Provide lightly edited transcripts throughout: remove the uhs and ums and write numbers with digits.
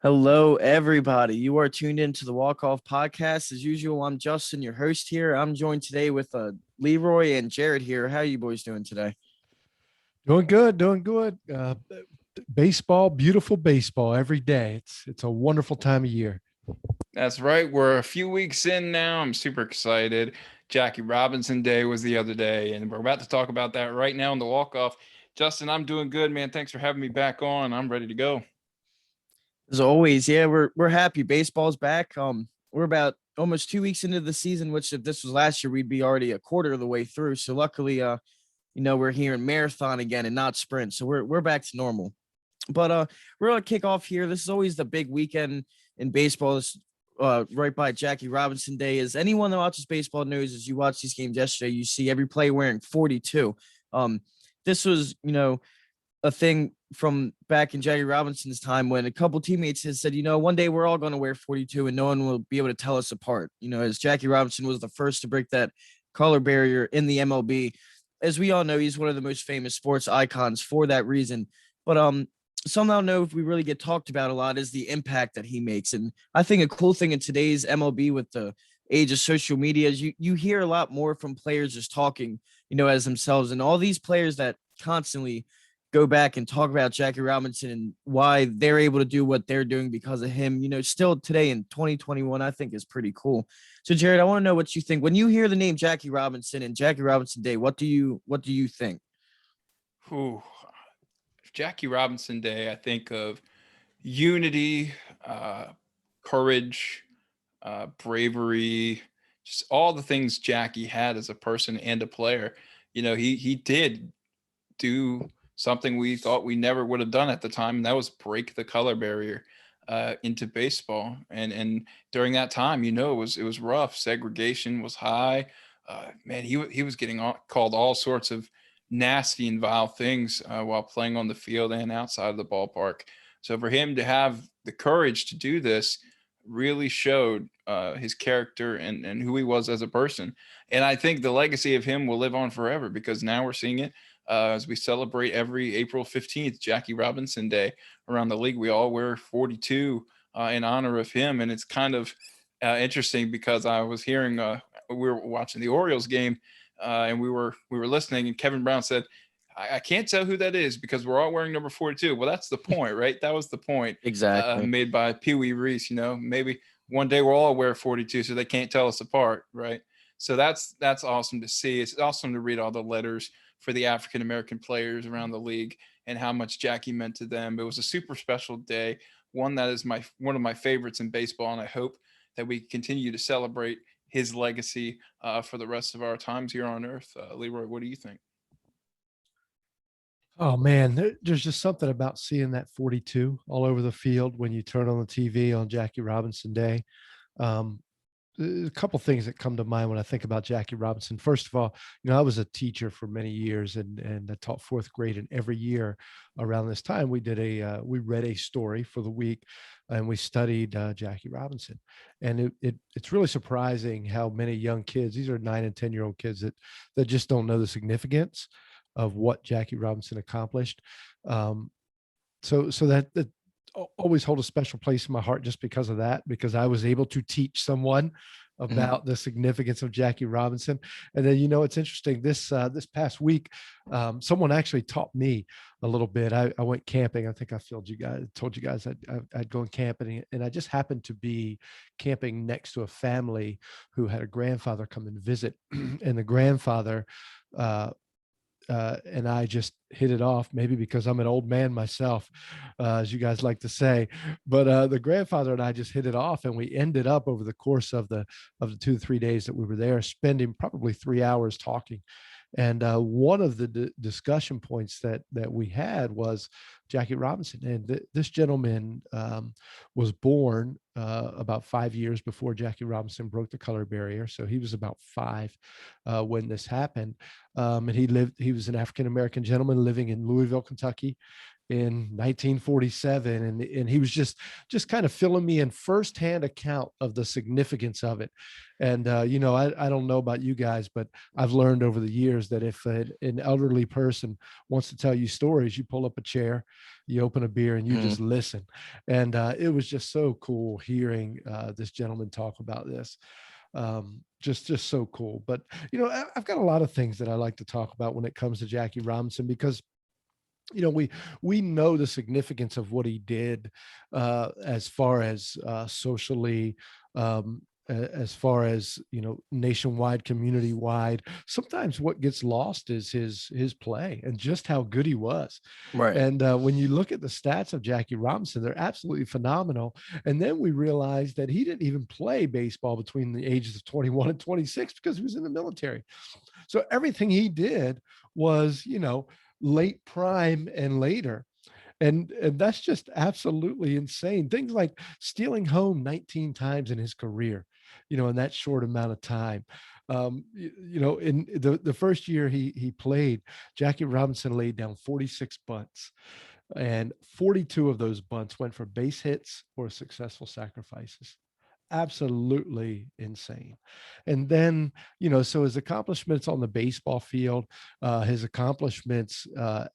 Hello, everybody. You are tuned into the Walk Off Podcast. As usual, I'm Justin, your host here. I'm joined today with Leroy and Jared here. How are you boys doing today? Doing good, doing good. Baseball, beautiful baseball every day. It's a wonderful time of year. That's right. We're a few weeks in now. I'm super excited. Jackie Robinson Day was the other day, and we're about to talk about that right now in the walk off. Justin, I'm doing good, man. Thanks for having me back on. I'm ready to go. As always, yeah, we're happy. Baseball's back. We're about almost 2 weeks into the season, which if this was last year, we'd be already a quarter of the way through. So luckily, we're here in marathon again and not sprint. So we're back to normal. But we're gonna kick off here. This is always the big weekend in baseball. This right by Jackie Robinson Day. As anyone that watches baseball knows, as you watch these games yesterday, you see every player wearing 42. This was, a thing from back in Jackie Robinson's time when a couple teammates had said, one day we're all going to wear 42 and no one will be able to tell us apart. As Jackie Robinson was the first to break that color barrier in the MLB. As we all know, he's one of the most famous sports icons for that reason. But something I don't know if we really get talked about a lot is the impact that he makes. And I think a cool thing in today's MLB with the age of social media is you hear a lot more from players just talking, as themselves. And all these players that constantly go back and talk about Jackie Robinson and why they're able to do what they're doing because of him, still today in 2021, I think is pretty cool. So Jared, I want to know what you think when you hear the name Jackie Robinson and Jackie Robinson Day. What do you think? Whew. Jackie Robinson Day, I think of unity, courage, bravery, just all the things Jackie had as a person and a player. He did do something we thought we never would have done at the time, and that was break the color barrier into baseball. And during that time, it was rough. Segregation was high. Man, he was getting called all sorts of nasty and vile things while playing on the field and outside of the ballpark. So for him to have the courage to do this really showed his character and who he was as a person. And I think the legacy of him will live on forever because now we're seeing it as we celebrate every April 15th, Jackie Robinson Day around the league. We all wear 42 in honor of him. And it's kind of interesting because I was hearing, we were watching the Orioles game and we were listening, and Kevin Brown said, I can't tell who that is because we're all wearing number 42. Well, that's the point, right? That was the point Exactly. made by Pee Wee Reese. Maybe one day we'll all wear 42 so they can't tell us apart, right? So that's awesome to see. It's awesome to read all the letters for the African American players around the league and how much Jackie meant to them. It was a super special day, one that is one of my favorites in baseball, and I hope that we continue to celebrate his legacy for the rest of our times here on Earth. Leroy, what do you think? Oh man, there's just something about seeing that 42 all over the field when you turn on the TV on Jackie Robinson Day. Um, a couple things that come to mind when I think about Jackie Robinson. First of all, I was a teacher for many years and I taught fourth grade, and every year around this time we read a story for the week and we studied Jackie Robinson. And it's really surprising how many young kids, these are 9 and 10-year-old kids that just don't know the significance of what Jackie Robinson accomplished. So that always hold a special place in my heart just because of that, because I was able to teach someone Mhm. about the significance of Jackie Robinson. And then, it's interesting, this past week, someone actually taught me a little bit. I went camping. I think I told you guys I'd go camping, and I just happened to be camping next to a family who had a grandfather come and visit. And the grandfather, and I just hit it off, maybe because I'm an old man myself, as you guys like to say. But the grandfather and I just hit it off, and we ended up over the course of the 2 to 3 days that we were there, spending probably 3 hours talking. And one of the discussion points that we had was Jackie Robinson. And this gentleman was born about 5 years before Jackie Robinson broke the color barrier. So he was about 5 when this happened. And he was an African-American gentleman living in Louisville, Kentucky. in 1947, and he was just kind of filling me in firsthand account of the significance of it. And you know, I don't know about you guys, but I've learned over the years that if an elderly person wants to tell you stories, you pull up a chair, you open a beer, and you just listen. And it was just so cool hearing this gentleman talk about this. Just so cool. But you know, I've got a lot of things that I like to talk about when it comes to Jackie Robinson, because you know, we know the significance of what he did as far as socially, as far as, you know, nationwide, community wide. Sometimes what gets lost is his play and just how good he was. Right. And when you look at the stats of Jackie Robinson, they're absolutely phenomenal. And then we realized that he didn't even play baseball between the ages of 21 and 26 because he was in the military. So everything he did was, you know, late prime and later. And that's just absolutely insane. Things like stealing home 19 times in his career, you know, in that short amount of time. You know, in the first year he played, Jackie Robinson laid down 46 bunts, and 42 of those bunts went for base hits or successful sacrifices. Absolutely insane. And then, you know, so his accomplishments on the baseball field, his accomplishments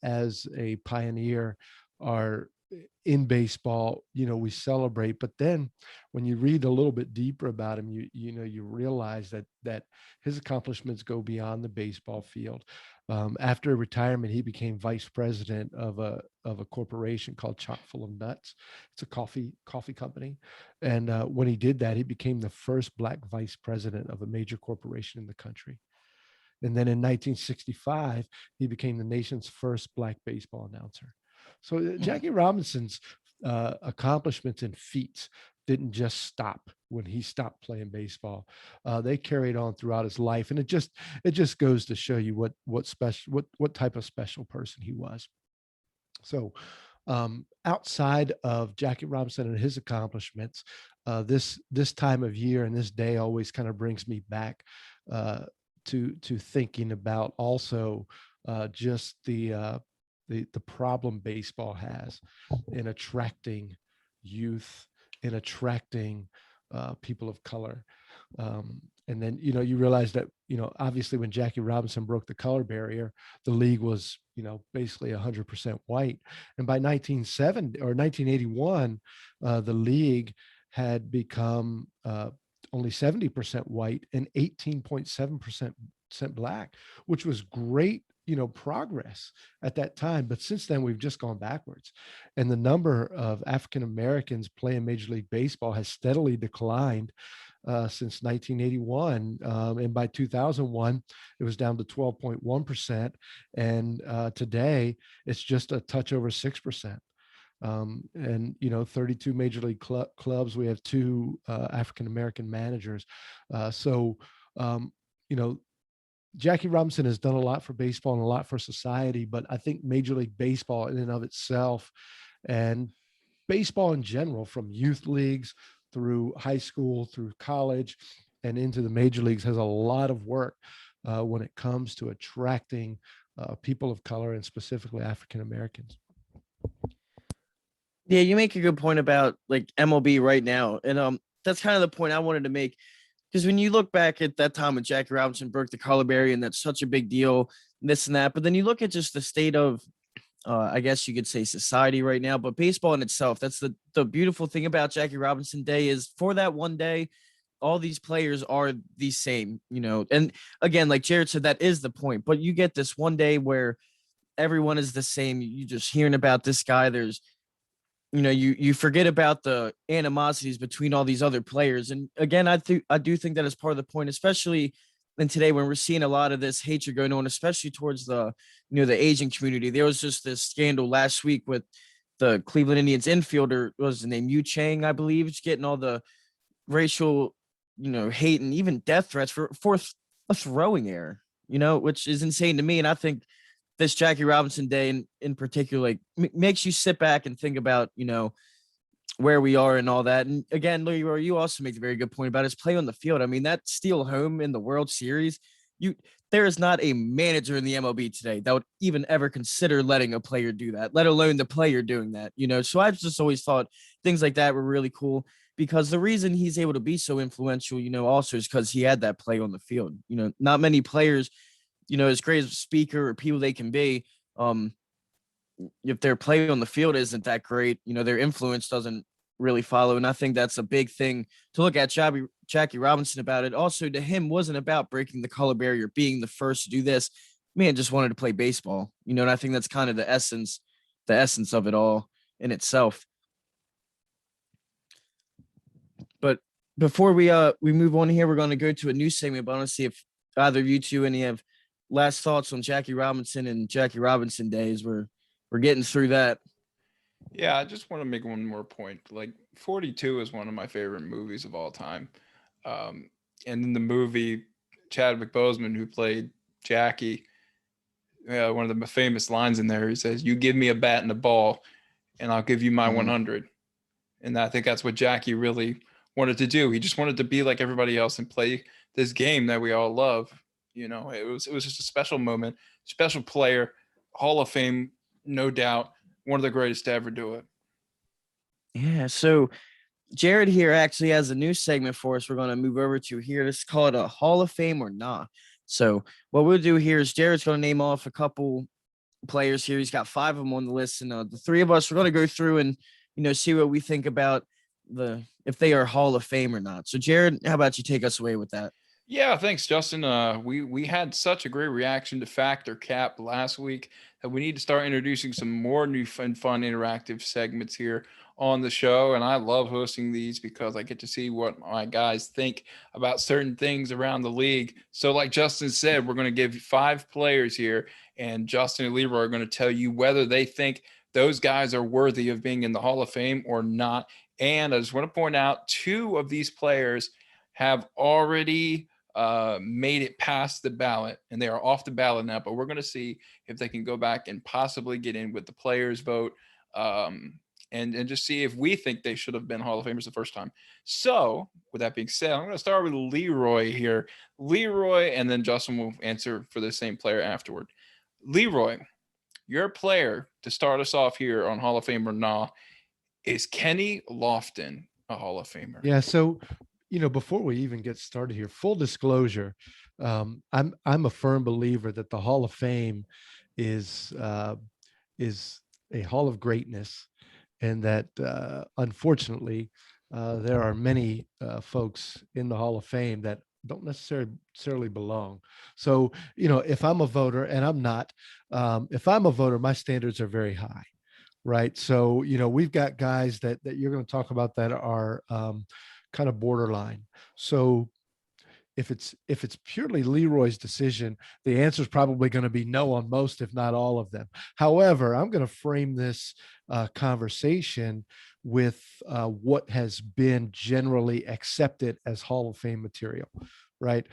as a pioneer are in baseball, you know, we celebrate. But then when you read a little bit deeper about him, you know, you realize that his accomplishments go beyond the baseball field. After retirement, he became vice president of a corporation called Chock Full of Nuts. It's a coffee company. And when he did that, he became the first Black vice president of a major corporation in the country. And then in 1965, he became the nation's first Black baseball announcer. So Jackie Robinson's accomplishments and feats didn't just stop when he stopped playing baseball. They carried on throughout his life, and it just goes to show you what type of special person he was. So outside of Jackie Robinson and his accomplishments, this time of year and this day always kind of brings me back to thinking about also just the problem baseball has in attracting youth, in attracting people of color. And then, you know, you realize that, you know, obviously when Jackie Robinson broke the color barrier, the league was, you know, basically 100% white. And by 1970 or 1981, the league had become only 70% white and 18.7% Black, which was great, you know, progress at that time. But since then, we've just gone backwards. And the number of African Americans playing Major League Baseball has steadily declined since 1981. And by 2001, it was down to 12.1%. And today, it's just a touch over 6%. And, you know, 32 major league clubs. We have 2 African-American managers. You know, Jackie Robinson has done a lot for baseball and a lot for society, but I think Major League Baseball in and of itself, and baseball in general, from youth leagues through high school, through college, and into the major leagues, has a lot of work when it comes to attracting people of color and specifically African Americans. Yeah, you make a good point about like MLB right now. And that's kind of the point I wanted to make. Because when you look back at that time when Jackie Robinson broke the color barrier, and that's such a big deal, this and that. But then you look at just the state of, I guess you could say, society right now, but baseball in itself. That's the beautiful thing about Jackie Robinson Day is for that one day, all these players are the same, you know. And again, like Jared said, that is the point. But you get this one day where everyone is the same. You just hearing about this guy. There's, you know, you forget about the animosities between all these other players. And again, I do think that is part of the point, especially in today when we're seeing a lot of this hatred going on, especially towards the, you know, the Asian community. There was just this scandal last week with the Cleveland Indians infielder, what was the name, Yu Chang, I believe, just getting all the racial, you know, hate and even death threats for a throwing error, you know, which is insane to me. And I think this Jackie Robinson Day in particular, like, makes you sit back and think about, you know, where we are and all that. And again, Leroy, you also make a very good point about his play on the field. I mean, that steal home in the World Series, you there is not a manager in the MLB today that would even ever consider letting a player do that, let alone the player doing that, you know? So I've just always thought things like that were really cool because the reason he's able to be so influential, you know, also is because he had that play on the field. You know, not many players, you know, as great as a speaker or people they can be, um, if their play on the field isn't that great, you know, their influence doesn't really follow. And I think that's a big thing to look at Jackie Robinson about it. Also, to him, wasn't about breaking the color barrier, being the first to do this. Man just wanted to play baseball, you know, and I think that's kind of the essence of it all in itself. But before we move on here, we're going to go to a new segment. But I want to see if either of you two any have last thoughts on Jackie Robinson and Jackie Robinson days. We're getting through that. Yeah, I just want to make one more point. Like 42 is one of my favorite movies of all time. Um, and in the movie, Chadwick Boseman, who played Jackie, one of the famous lines in there, he says, "You give me a bat and a ball, and I'll give you my Mhm. 100." And I think that's what Jackie really wanted to do. He just wanted to be like everybody else and play this game that we all love. You know, it was just a special moment, special player, Hall of Fame, no doubt, one of the greatest to ever do it. Yeah. So Jared here actually has a new segment for us. We're going to move over to here. This is called a Hall of Fame or Nah. So what we'll do here is Jared's going to name off a couple players here. He's got 5 of them on the list, and the 3 of us we're going to go through and see what we think about if they are Hall of Fame or not. So Jared, how about you take us away with that? Yeah, thanks, Justin. We had such a great reaction to Fact or Cap last week that we need to start introducing some more new fun interactive segments here on the show. And I love hosting these because I get to see what my guys think about certain things around the league. So, like Justin said, we're going to give 5 players here, and Justin and Leroy are going to tell you whether they think those guys are worthy of being in the Hall of Fame or not. And I just want to point out 2 of these players have already made it past the ballot, and they are off the ballot now. But we're going to see if they can go back and possibly get in with the players' vote, and just see if we think they should have been Hall of Famers the first time. So, with that being said, I'm going to start with Leroy here. Leroy, and then Justin will answer for the same player afterward. Leroy, your player to start us off here on Hall of Fame or nah is Kenny Lofton, a Hall of Famer. Yeah. So, before we even get started here, full disclosure, I'm a firm believer that the Hall of Fame is is a hall of greatness, and that unfortunately there are many folks in the Hall of Fame that don't necessarily belong. So, if I'm a voter, and I'm not, if I'm a voter, my standards are very high. Right. So, we've got guys that you're going to talk about that are kind of borderline. So if it's purely Leroy's decision, the answer is probably going to be no on most, if not all of them. However, I'm going to frame this conversation with what has been generally accepted as Hall of Fame material. Right.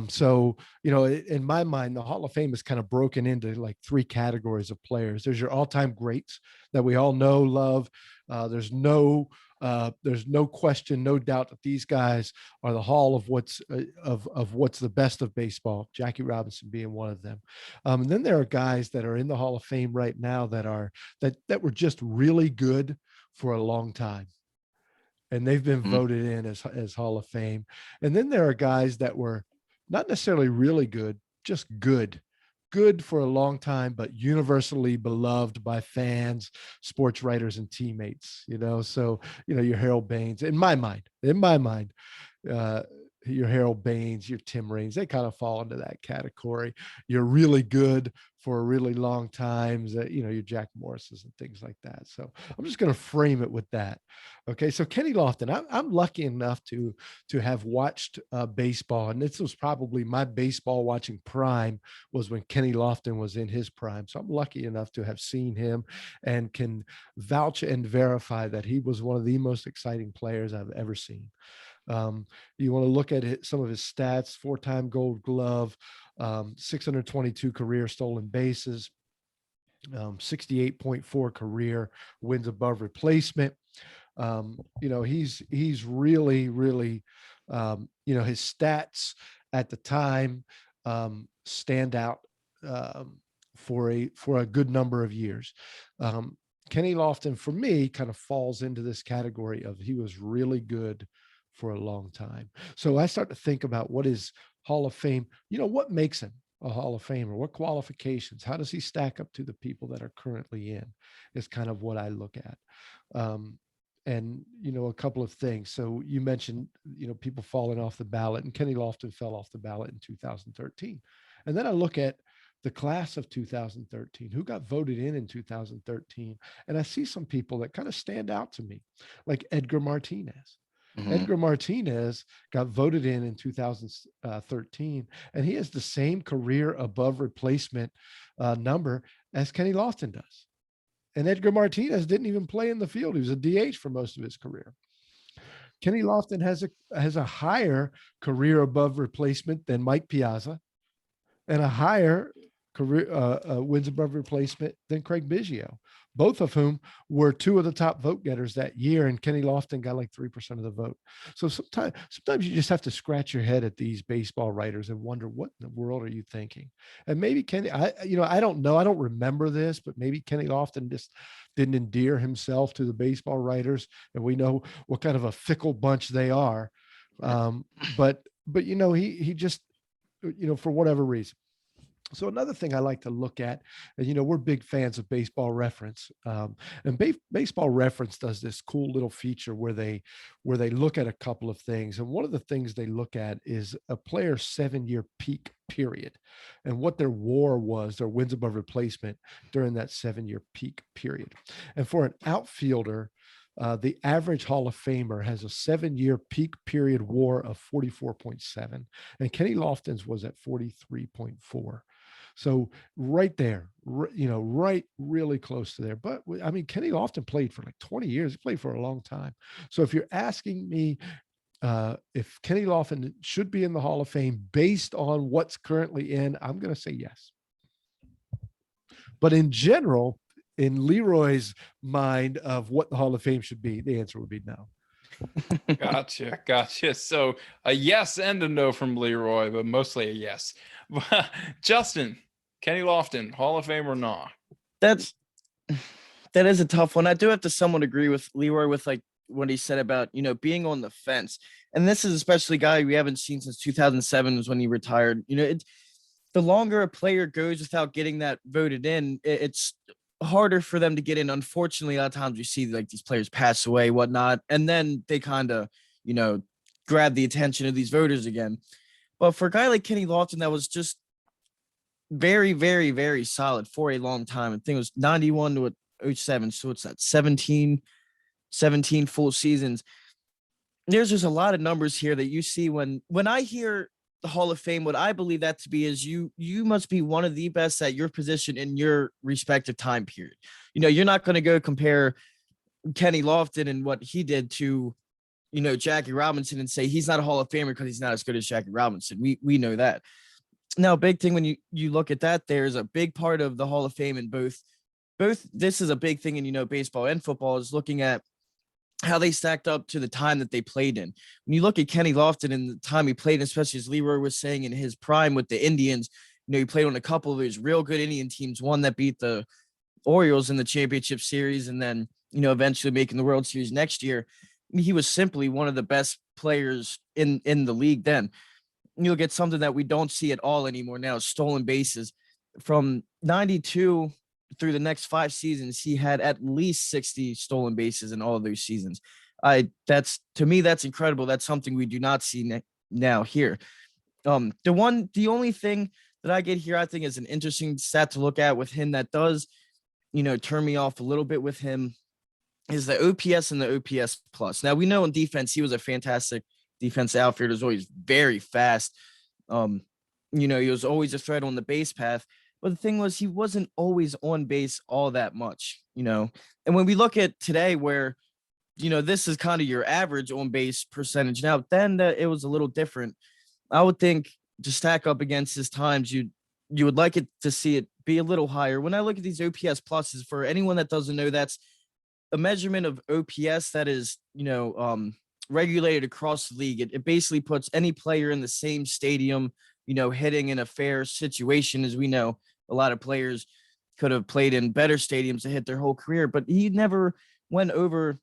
So, in my mind, the Hall of Fame is kind of broken into like 3 categories of players. There's your all-time greats that we all know, love. There's no question, no doubt that these guys are the hall of what's the best of baseball. Jackie Robinson being one of them. And then there are guys that are in the Hall of Fame right now that were just really good for a long time, and they've been Mhm. voted in as Hall of Fame. And then there are guys that were not necessarily really good, just good for a long time, but universally beloved by fans, sports writers, and teammates. So your Harold Baines, in my mind, uh, your Harold Baines, your Tim Raines, they kind of fall into that category. You're really good for a really long time, your Jack Morrises and things like that. So I'm just going to frame it with that. Okay, so Kenny Lofton, I'm lucky enough to have watched baseball, and this was probably my baseball watching prime was when Kenny Lofton was in his prime. So I'm lucky enough to have seen him and can vouch and verify that he was one of the most exciting players I've ever seen. You want to look at some of his stats: 4-time Gold Glove, 622 career stolen bases, 68.4 career wins above replacement. He's really, really, his stats at the time, stand out for a good number of years. Kenny Lofton, for me, kind of falls into this category of he was really good for a long time. So I start to think about what is Hall of Fame, what makes him a Hall of Famer? What qualifications? How does he stack up to the people that are currently in? Is kind of what I look at. And a couple of things. So you mentioned, people falling off the ballot, and Kenny Lofton fell off the ballot in 2013. And then I look at the class of 2013, who got voted in 2013. And I see some people that kind of stand out to me, like Edgar Martinez. Edgar Martinez got voted in 2013, and he has the same career above replacement number as Kenny Lofton does. And Edgar Martinez didn't even play in the field. He was a DH for most of his career. Kenny Lofton has a higher career above replacement than Mike Piazza, and a higher career wins above replacement than Craig Biggio, both of whom were two of the top vote getters that year. And Kenny Lofton got like 3% of the vote. So sometimes you just have to scratch your head at these baseball writers and wonder, what in the world are you thinking? And maybe Kenny, I don't know. I don't remember this, but maybe Kenny Lofton just didn't endear himself to the baseball writers. And we know what kind of a fickle bunch they are. But he just, for whatever reason. So another thing I like to look at, and we're big fans of Baseball Reference, and Baseball Reference does this cool little feature where they look at a couple of things, and one of the things they look at is a player's 7-year peak period, and what their WAR was, their wins above replacement during that 7-year peak period. And for an outfielder, the average Hall of Famer has a 7-year peak period WAR of 44.7, and Kenny Lofton's was at 43.4. So right there, right really close to there. But I mean, Kenny Lofton played for like 20 years. He played for a long time. So if you're asking me if Kenny Lofton should be in the Hall of Fame based on what's currently in, I'm going to say yes. But in general, in Leroy's mind of what the Hall of Fame should be, the answer would be no. Gotcha. So a yes and a no from Leroy, but mostly a yes. Justin, Kenny Lofton, Hall of Fame or not? That is a tough one. I do have to somewhat agree with Leroy with like what he said about, being on the fence. And this is especially a guy we haven't seen since 2007 was when he retired. The longer a player goes without getting that voted in, it's harder for them to get in. Unfortunately, a lot of times you see like these players pass away, whatnot, and then they kind of, grab the attention of these voters again. But for a guy like Kenny Lofton, that was just very, very, very solid for a long time. I think it was 91 to 07. So it's that 17 full seasons. There's just a lot of numbers here that you see when I hear the Hall of Fame, what I believe that to be is you must be one of the best at your position in your respective time period. You're not going to go compare Kenny Lofton and what he did to, Jackie Robinson and say he's not a Hall of Famer because he's not as good as Jackie Robinson. We know that. Now, big thing when you look at that, there's a big part of the Hall of Fame in both. This is a big thing in, baseball and football is looking at how they stacked up to the time that they played in. When you look at Kenny Lofton and the time he played, especially as Leroy was saying in his prime with the Indians, he played on a couple of those real good Indian teams, one that beat the Orioles in the championship series, and then, eventually making the World Series next year. He was simply one of the best players in the league then. You'll get something that we don't see at all anymore now, stolen bases. From 92 through the next 5 seasons, he had at least 60 stolen bases in all of those seasons. That's incredible. That's something we do not see now here. The only thing that I get here, I think is an interesting stat to look at with him that does, turn me off a little bit with him is the OPS and the OPS plus. Now we know in defense, he was a fantastic defense outfielder, was always very fast. He was always a threat on the base path. But the thing was, he wasn't always on base all that much, And when we look at today where, this is kind of your average on base percentage now, then it was a little different. I would think to stack up against his times, you would like it to see it be a little higher. When I look at these OPS pluses, for anyone that doesn't know, that's a measurement of OPS that is, regulated across the league. It basically puts any player in the same stadium hitting in a fair situation. As we know, a lot of players could have played in better stadiums to hit their whole career, but he never went over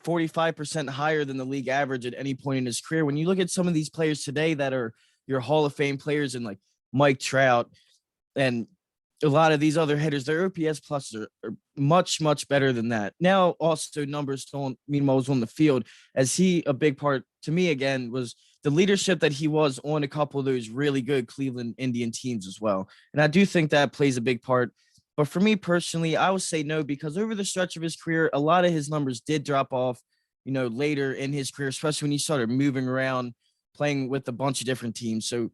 45% higher than the league average at any point in his career. When you look at some of these players today that are your Hall of Fame players, and like Mike Trout and a lot of these other hitters, their OPS plus are much, much better than that. Now, also numbers don't mean what was on the field, as a big part to me, again, was the leadership that he was on a couple of those really good Cleveland Indian teams as well. And I do think that plays a big part. But for me personally, I would say no, because over the stretch of his career, a lot of his numbers did drop off, later in his career, especially when he started moving around, playing with a bunch of different teams. So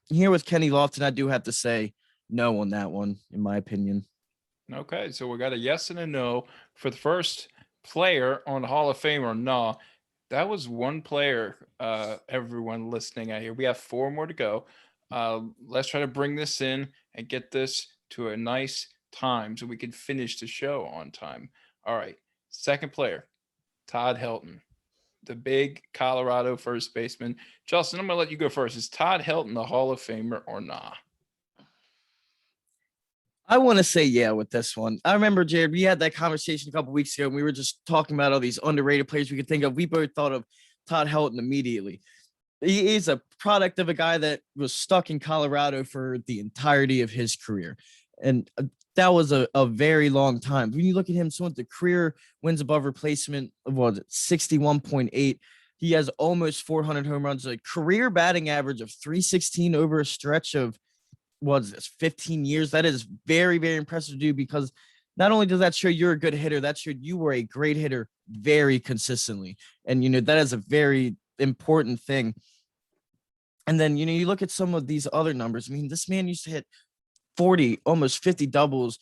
here with Kenny Lofton, I do have to say no on that one, in my opinion. Okay, so we got a yes and a no for the first player on the Hall of Fame or no. That was one player, everyone listening out here. We have 4 more to go. Let's try to bring this in and get this to a nice time so we can finish the show on time. All right, second player, Todd Helton, the big Colorado first baseman. Justin, I'm going to let you go first. Is Todd Helton the Hall of Famer or nah? I want to say yeah with this one. I remember, Jared, we had that conversation a couple weeks ago, and we were just talking about all these underrated players we could think of. We both thought of Todd Helton immediately. He is a product of a guy that was stuck in Colorado for the entirety of his career. And that was a very long time. When you look at him, so with the career wins above replacement of 61.8. He has almost 400 home runs, a career batting average of 316 over a stretch of 15 years. That is very, very impressive to do, because not only does that show you're a good hitter, that showed you were a great hitter very consistently. And, that is a very important thing. And then, you look at some of these other numbers. I mean, this man used to hit 40, almost 50 doubles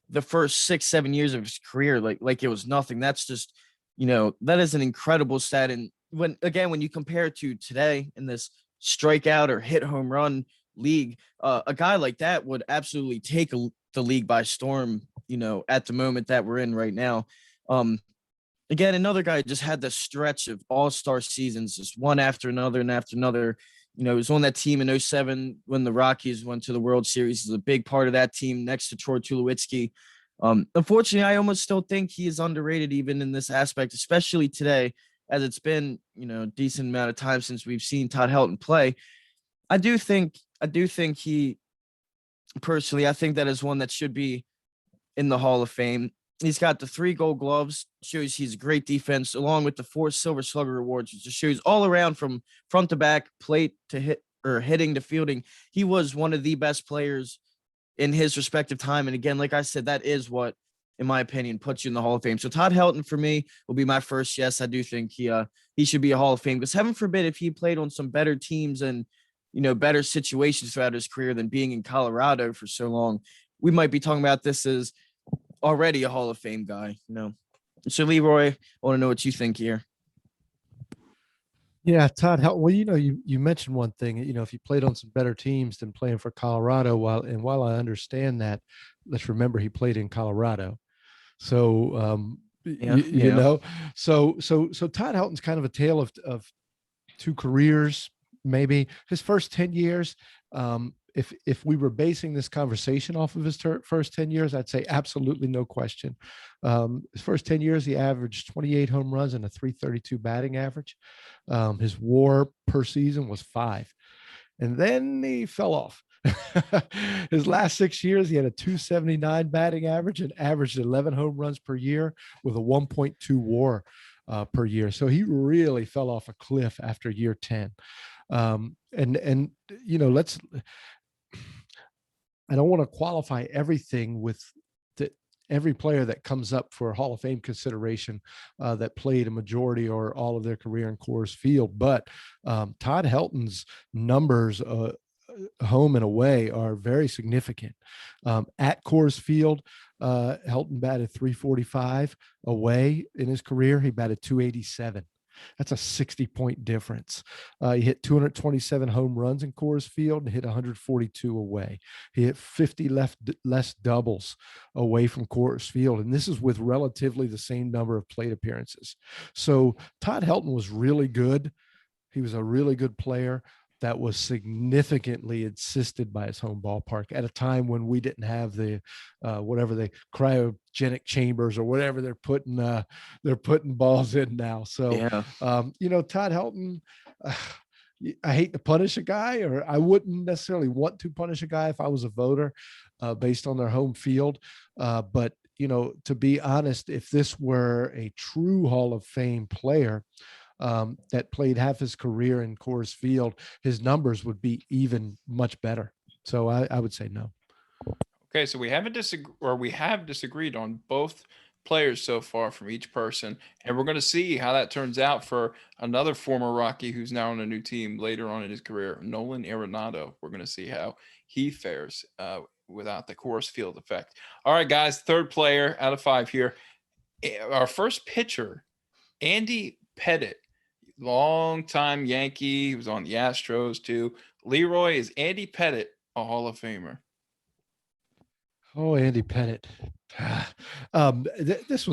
the first 6-7 years of his career, like it was nothing. That's just, that is an incredible stat. And when you compare it to today in this strikeout or hit home run league, a guy like that would absolutely take the league by storm, at the moment that we're in right now. Again, another guy just had the stretch of all-star seasons, just one after another and after another. He was on that team in 2007 when the Rockies went to the World Series. He's a big part of that team next to Troy Tulowitzki. Unfortunately, I almost still think he is underrated even in this aspect, especially today, as it's been, a decent amount of time since we've seen Todd Helton play. I do think he, personally, I think that is one that should be in the Hall of Fame. He's got the 3 Gold Gloves, shows he's great defense, along with the 4 Silver Slugger awards, which just shows all around from front to back, plate to hit, or hitting to fielding. He was one of the best players in his respective time. And again, like I said, that is what, in my opinion, puts you in the Hall of Fame. So Todd Helton for me will be my first yes. I do think he should be a Hall of Fame, because heaven forbid if he played on some better teams and better situations throughout his career than being in Colorado for so long, we might be talking about this as already a Hall of Fame guy. So Leroy, I want to know what you think here. Yeah, Todd Helton. Well, you mentioned one thing. If you played on some better teams than playing for Colorado, while I understand that, let's remember he played in Colorado. So so Todd Helton's kind of a tale of 2 careers. Maybe his first 10 years. If we were basing this conversation off of his first 10 years, I'd say absolutely no question. His first 10 years, he averaged 28 home runs and a 332 batting average. His WAR per season was 5. And then he fell off. His last 6 years, he had a 279 batting average and averaged 11 home runs per year with a 1.2 WAR per year. So he really fell off a cliff after year 10. I don't want to qualify everything with every player that comes up for Hall of Fame consideration that played a majority or all of their career in Coors Field. But Todd Helton's numbers home and away are very significant. At Coors Field, Helton batted 345. Away in his career, he batted 287. That's a 60-point difference. He hit 227 home runs in Coors Field and hit 142 away. He hit 50 less doubles away from Coors Field, and this is with relatively the same number of plate appearances. So Todd Helton was really good. He was a really good player, that was significantly assisted by his home ballpark at a time when we didn't have the whatever the cryogenic chambers or whatever they're putting balls in now. So Yeah. Todd Helton, I hate to punish a guy, or I wouldn't necessarily want to punish a guy if I was a voter based on their home field. But to be honest, if this were a true Hall of Fame player that played half his career in Coors Field, his numbers would be even much better. So I would say no. Okay, so we have disagreed on both players so far from each person, and we're going to see how that turns out for another former Rocky who's now on a new team later on in his career, Nolan Arenado. We're going to see how he fares without the Coors Field effect. All right, guys, third player out of 5 here. Our first pitcher, Andy Pettitte, longtime Yankee. He was on the Astros too. Leroy, is Andy Pettitte a Hall of Famer? Oh, Andy Pettitte. This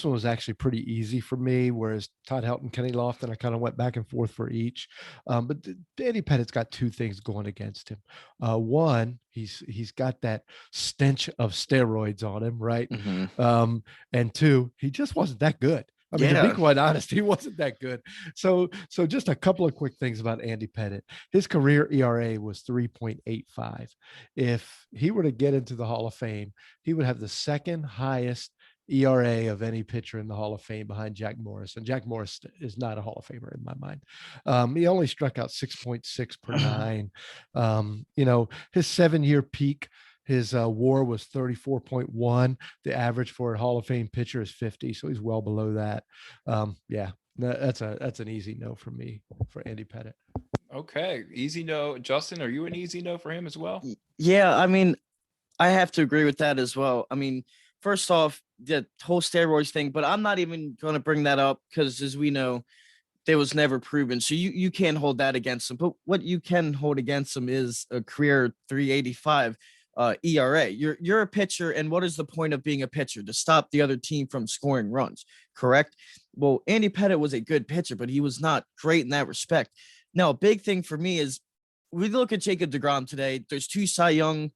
one was actually pretty easy for me, whereas Todd Helton, Kenny Lofton, I kind of went back and forth for each. But Andy Pettitte's got two things going against him. One, he's got that stench of steroids on him, right? Mm-hmm. And two, he just wasn't that good. I mean, to be quite honest, he wasn't that good. So just a couple of quick things about Andy Pettitte. His career ERA was 3.85. If he were to get into the Hall of Fame, he would have the second highest ERA of any pitcher in the Hall of Fame behind Jack Morris. And Jack Morris is not a Hall of Famer in my mind. He only struck out 6.6 per nine. His 7-year peak, his WAR was 34.1. The average for a Hall of Fame pitcher is 50, so he's well below that. That's an easy no for me for Andy Pettitte. Okay, easy no. Justin, are you an easy no for him as well? Yeah, I mean, I have to agree with that as well. I mean, first off, the whole steroids thing, but I'm not even going to bring that up because, as we know, it was never proven. So you can't hold that against him. But what you can hold against him is a career 385 ERA. You're a pitcher, and what is the point of being a pitcher? To stop the other team from scoring runs, correct? Well, Andy Pettitte was a good pitcher, but he was not great in that respect. Now, a big thing for me is we look at Jacob deGrom today. There's 2 Cy Young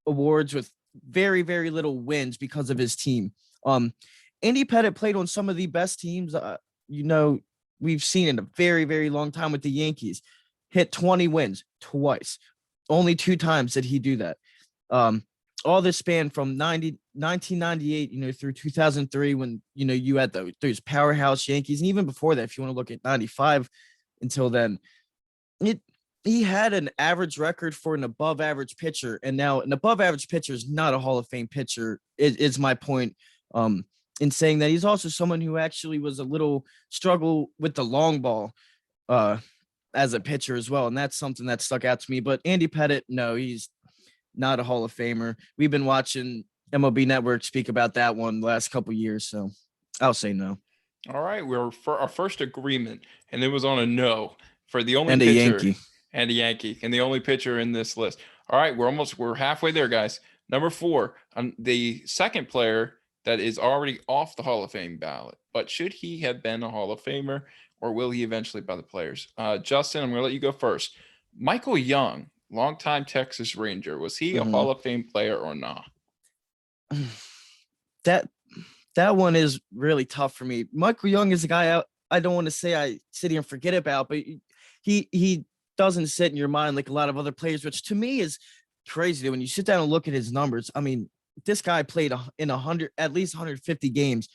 awards with very, very little wins because of his team. Andy Pettitte played on some of the best teams, we've seen in a very, very long time with the Yankees. Hit 20 wins twice. Only 2 times did he do that. All this span from 1998, through 2003, when, you had those powerhouse Yankees. And even before that, if you want to look at 95 until then, he had an average record for an above average pitcher. And now an above average pitcher is not a Hall of Fame pitcher, is my point. In saying that he's also someone who actually was a little struggle with the long ball as a pitcher as well. And that's something that stuck out to me. But Andy Pettitte, no, he's not a Hall of Famer. We've been watching MLB Network speak about that one the last couple of years. So I'll say no. All right, we're for our first agreement, and it was on a no for the only And a pitcher Yankee. and a Yankee, and the only pitcher in this list. All right, we're halfway there, guys. Number 4, the second player that is already off the Hall of Fame ballot, but should he have been a Hall of Famer, or will he eventually by the players? Justin, I'm going to let you go first. Michael Young, longtime Texas Ranger, was he a Hall of Fame player or not? That one is really tough for me. Michael Young is a guy I don't want to say I sit here and forget about, but he doesn't sit in your mind like a lot of other players, which to me is crazy. When you sit down and look at his numbers, I mean, this guy played in at least 150 games,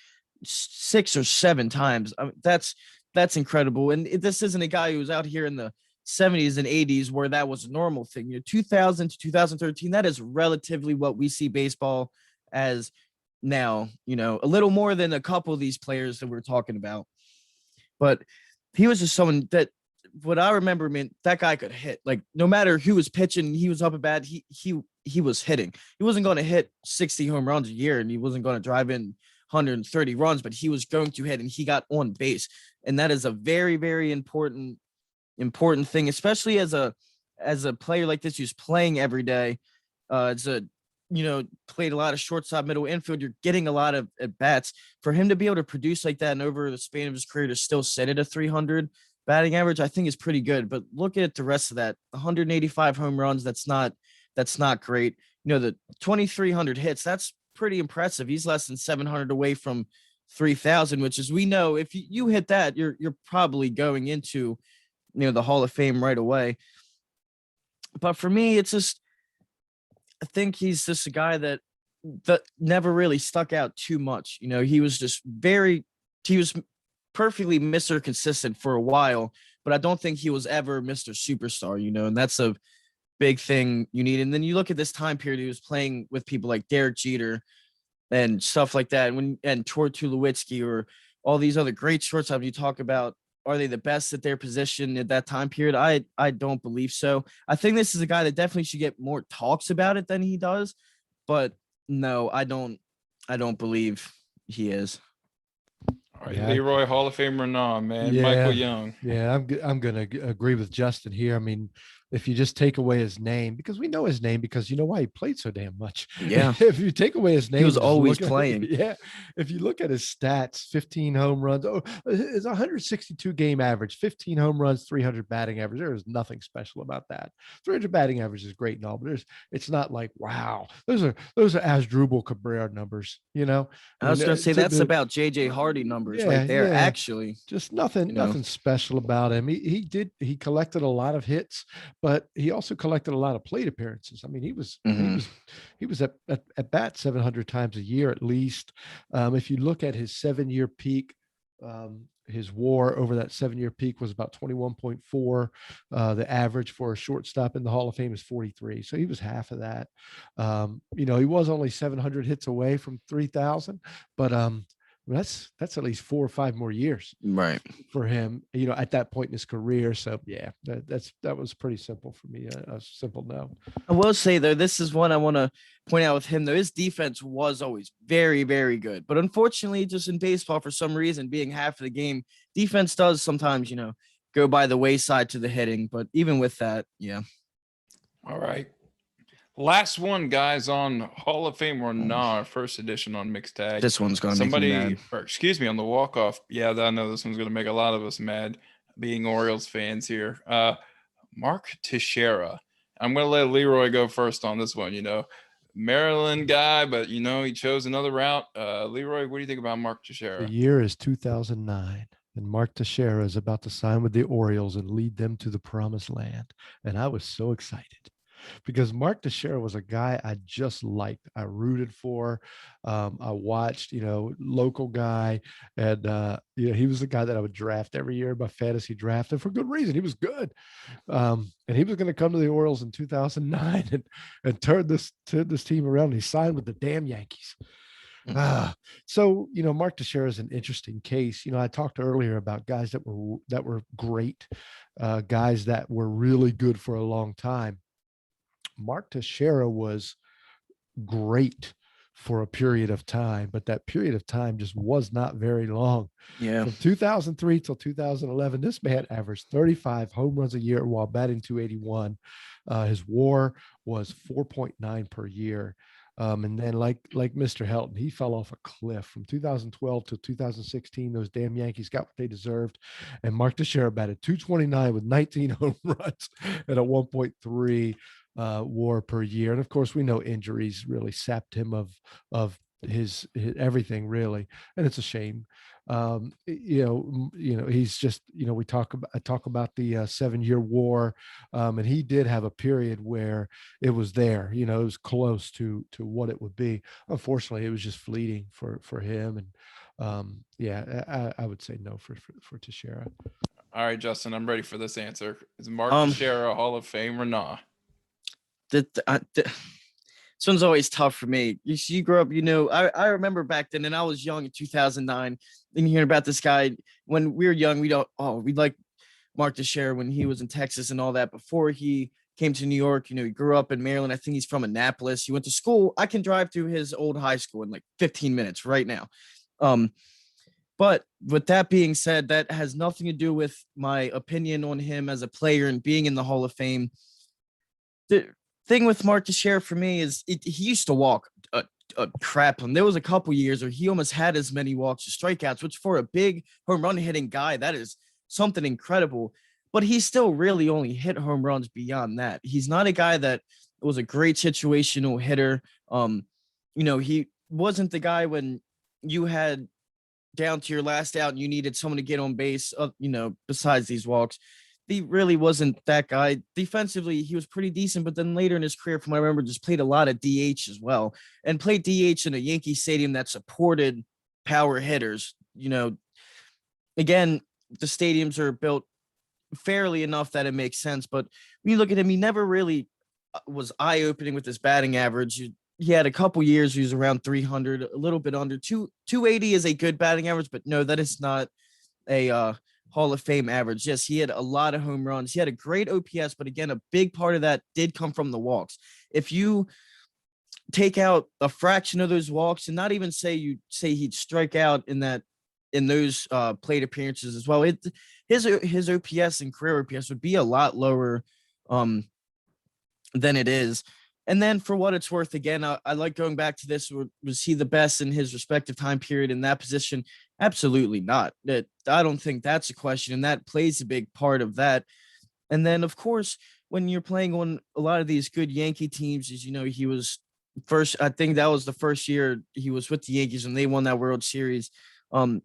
6 or 7 times. I mean, that's incredible. And this isn't a guy who was out here in the 70s and 80s where that was a normal thing. 2000 to 2013, that is relatively what we see baseball as now, a little more than a couple of these players that we're talking about. But he was just someone that, what I remember, that guy could hit. Like, no matter who was pitching, he was up at bat, he was hitting. He wasn't going to hit 60 home runs a year, and he wasn't going to drive in 130 runs, but he was going to hit, and he got on base. And that is a very, very important thing, especially as a player like this who's playing every day. Played a lot of shortstop, middle infield. You're getting a lot of at bats. For him to be able to produce like that and over the span of his career to still sit at a 300 batting average, I think, is pretty good. But look at the rest of that: 185 home runs. That's not great. The 2,300 hits. That's pretty impressive. He's less than 700 away from 3,000, which is, we know, if you hit that, you're probably going into the Hall of Fame right away. But for me, it's just, I think he's just a guy that never really stuck out too much. He was just he was perfectly Mr. Consistent for a while, but I don't think he was ever Mr. Superstar, and that's a big thing you need. And then you look at this time period, he was playing with people like Derek Jeter and stuff like that, and Troy Tulowitzki, or all these other great shortstops you talk about. Are they the best at their position at that time period? I don't believe so. I think this is a guy that definitely should get more talks about it than he does, but no, I don't believe he is. All right, Yeah. Leroy, Hall of Famer, nah, man. Yeah. Michael Young. Yeah, I'm gonna agree with Justin here. I mean, if you just take away his name, because we know his name, because you know why he played so damn much. Yeah. If you take away his name, He was just always look at- playing. Yeah. If you look at his stats, 15 home runs, it's 162 game average, 15 home runs, 300 batting average. There is nothing special about that. 300 batting average is great and all, but it's not like, wow, those are Asdrubal Cabrera numbers, I was going to say that's the- about JJ Hardy numbers Yeah, right there, yeah. actually. just nothing special about him. He collected a lot of hits, but he also collected a lot of plate appearances. I mean, he was at bat 700 times a year at least. If you look at his 7-year peak, his WAR over that 7-year peak was about 21.4. The average for a shortstop in the Hall of Fame is 43. So he was half of that. He was only 700 hits away from 3,000, but that's at least 4 or 5 more years Right. for him, at that point in his career. So yeah, that was pretty simple for me. A simple no. I will say, though, this is one I want to point out with him, though. His defense was always very, very good. But unfortunately, just in baseball, for some reason, being half of the game, defense does sometimes, go by the wayside to the hitting. But even with that, yeah. All right. Last one, guys, on Hall of Fame or nah, first edition on Mixed Tag. This one's going to make me mad. On the walk-off. Yeah, I know this one's going to make a lot of us mad, being Orioles fans here. Mark Teixeira. I'm going to let Leroy go first on this one. Maryland guy, but he chose another route. Leroy, what do you think about Mark Teixeira? The year is 2009, and Mark Teixeira is about to sign with the Orioles and lead them to the promised land. And I was so excited, because Mark Teixeira was a guy I just liked. I rooted for. I watched, local guy. And, he was the guy that I would draft every year in my fantasy draft. And for good reason. He was good. And he was going to come to the Orioles in 2009 and turn this team around. And he signed with the damn Yankees. So, Mark Teixeira is an interesting case. I talked earlier about guys that were great, guys that were really good for a long time. Mark Teixeira was great for a period of time, but that period of time just was not very long. Yeah. From 2003 till 2011, this man averaged 35 home runs a year while batting 281. His WAR was 4.9 per year. And then like Mr. Helton, he fell off a cliff from 2012 to 2016. Those damn Yankees got what they deserved. And Mark Teixeira batted 229 with 19 home runs and a 1.3 WAR per year. And of course, we know injuries really sapped him of his everything, really. And it's a shame. He's just, I talk about the 7-year WAR, and he did have a period where it was there, it was close to what it would be. Unfortunately, it was just fleeting for him. And I would say no for Teixeira. All right, Justin, I'm ready for this answer. Is Mark Teixeira a Hall of Fame or not? This one's always tough for me. You grew up, I remember back then, and I was young in 2009, and hearing about this guy when we were young. We like Mark Teixeira when he was in Texas and all that. Before he came to New York, he grew up in Maryland. I think he's from Annapolis. He went to school. I can drive to his old high school in like 15 minutes right now. But with that being said, that has nothing to do with my opinion on him as a player and being in the Hall of Fame. The thing with Mark Teixeira for me is he used to walk a crap. And there was a couple years where he almost had as many walks as strikeouts, which for a big home run hitting guy, that is something incredible, but he still really only hit home runs beyond that. He's not a guy that was a great situational hitter. He wasn't the guy when you had down to your last out and you needed someone to get on base, besides these walks. He really wasn't that guy. Defensively, he was pretty decent, but then later in his career, from what I remember, just played a lot of DH as well, and played DH in a Yankee stadium that supported power hitters. Again, the stadiums are built fairly enough that it makes sense, but when you look at him, he never really was eye-opening with his batting average. He had a couple years he was around 300, a little bit under 280 is a good batting average, but no, that is not a Hall of Fame average. Yes, he had a lot of home runs. He had a great OPS, but again, a big part of that did come from the walks. If you take out a fraction of those walks, and not even say he'd strike out in those plate appearances as well, his OPS and career OPS would be a lot lower than it is. And then for what it's worth, again, I like going back to this. Was he the best in his respective time period in that position? Absolutely not. I don't think that's a question, and that plays a big part of that. And then, of course, when you're playing on a lot of these good Yankee teams, as he was first. I think that was the first year he was with the Yankees and they won that World Series.